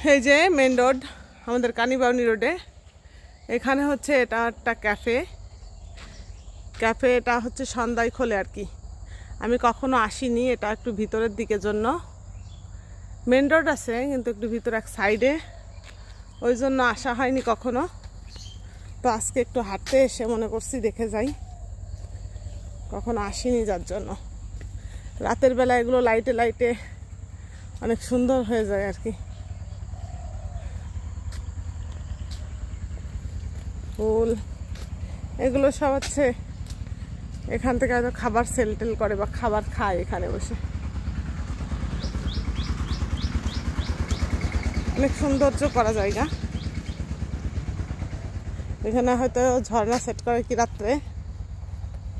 এই যে main road, আমাদের কানিবাউনি রোডে। এখানে হচ্ছে এটা একটা ক্যাফে। এটা হচ্ছে সন্ধ্যায় খোলে আর কি। আমি কখনো আসিনি, এটা একটু ভিতরের দিকের জন্য। মেন রোড আছে কিন্তু একটু ভিতর এক সাইডে, ওই জন্য আসা হয়নি কখনো। তো আজকে একটু হাঁটতে এসে মনে করছি দেখে যাই, কখনো আসিনি যার জন্য। রাতের বেলা এগুলো লাইটে লাইটে অনেক সুন্দর হয়ে যায় আর কি। ফুল এগুলো সব হচ্ছে এখান থেকে হয়তো খাবার সেল টেল করে বা খাবার খায় এখানে বসে। অনেক সৌন্দর্য করা জায়গা। এখানে হয়তো ঝর্ণা সেট করে কি রাত্রে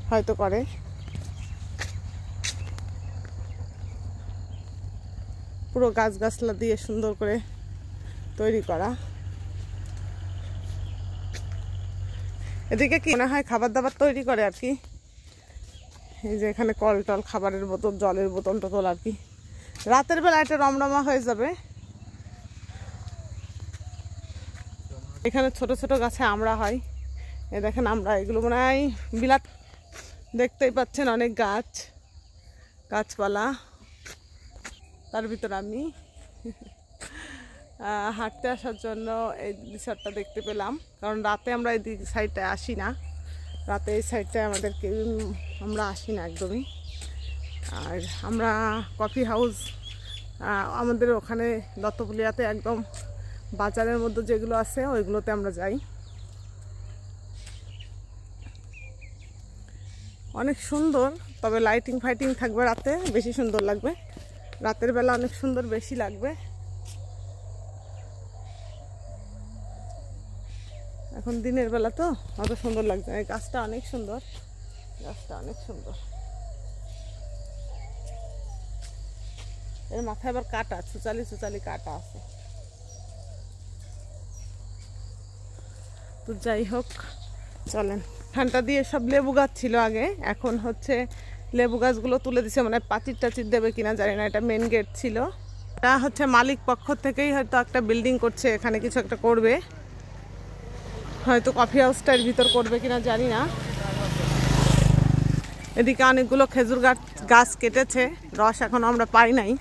হয়তো করে। পুরো গাছগাছলা দিয়ে সুন্দর করে তৈরি করা। এদিকে কি মনে হয় খাবার দাবার তৈরি করে আর কি। এই যে এখানে কল টল, খাবারের বোতল, জলের বোতল টোতল আর কি। রাতের বেলা এটা রমরমা হয়ে যাবে। এখানে ছোট ছোট গাছে আমরা হয়, এ দেখেন আমরা, এগুলো মনে হয় বিলাত। দেখতেই পাচ্ছেন অনেক গাছপালা। তার ভিতর আমি হাঁটতে আসার জন্য এই দৃশ্যটা দেখতে পেলাম, কারণ রাতে আমরা এই সাইডটায় আসি না। রাতে এই সাইডটায় আমরা আসি না একদমই। আর আমরা কফি হাউস আমাদের ওখানে দত্তপুলিয়াতে একদম বাজারের মধ্যে যেগুলো আছে ওইগুলোতে আমরা যাই। অনেক সুন্দর, তবে লাইটিং ফাইটিং থাকবে রাতে, বেশি সুন্দর লাগবে। রাতের বেলা অনেক সুন্দর বেশি লাগবে। এখন দিনের বেলা তো অত সুন্দর লাগছে। এই গাছটা অনেক সুন্দর, গাছটা অনেক সুন্দর। এর মাথায় আবার কাটা, চুচালি কাটা আছে। তো যাই হোক, চলেন। ঠান্ডা দিয়ে সব লেবু গাছ ছিল আগে, এখন হচ্ছে লেবু গাছগুলো তুলে দিছে। মানে পাচির টাচির দেবে কিনা জানি না। এটা মেন গেট ছিল। এটা হচ্ছে মালিক পক্ষ থেকেই হয়তো একটা বিল্ডিং করছে, এখানে কিছু একটা করবে, হয়তো কফি হাউসটার ভিতর করবে কিনা জানি না। এদিকে অনেকগুলো খেজুর গাছ কেটেছে, রস এখন আমরা পাই নাই।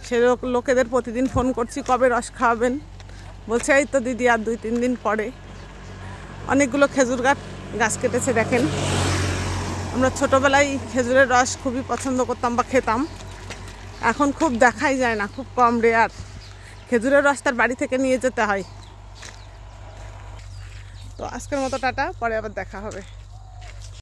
সে লোকেদের প্রতিদিন ফোন করছি কবে রস খাওয়াবেন, বলছে এই তো দিদি আর 2-3 দিন পরে। অনেকগুলো খেজুর গাছ কেটেছে দেখেন। আমরা ছোটোবেলায় খেজুরের রস খুবই পছন্দ করতাম বা খেতাম, এখন খুব দেখাই যায় না, খুব কম রেয়ার। খেজুরের রস তার বাড়ি থেকে নিয়ে যেতে হয়। তো আজকের মতো টাটা, পরে আবার দেখা হবে।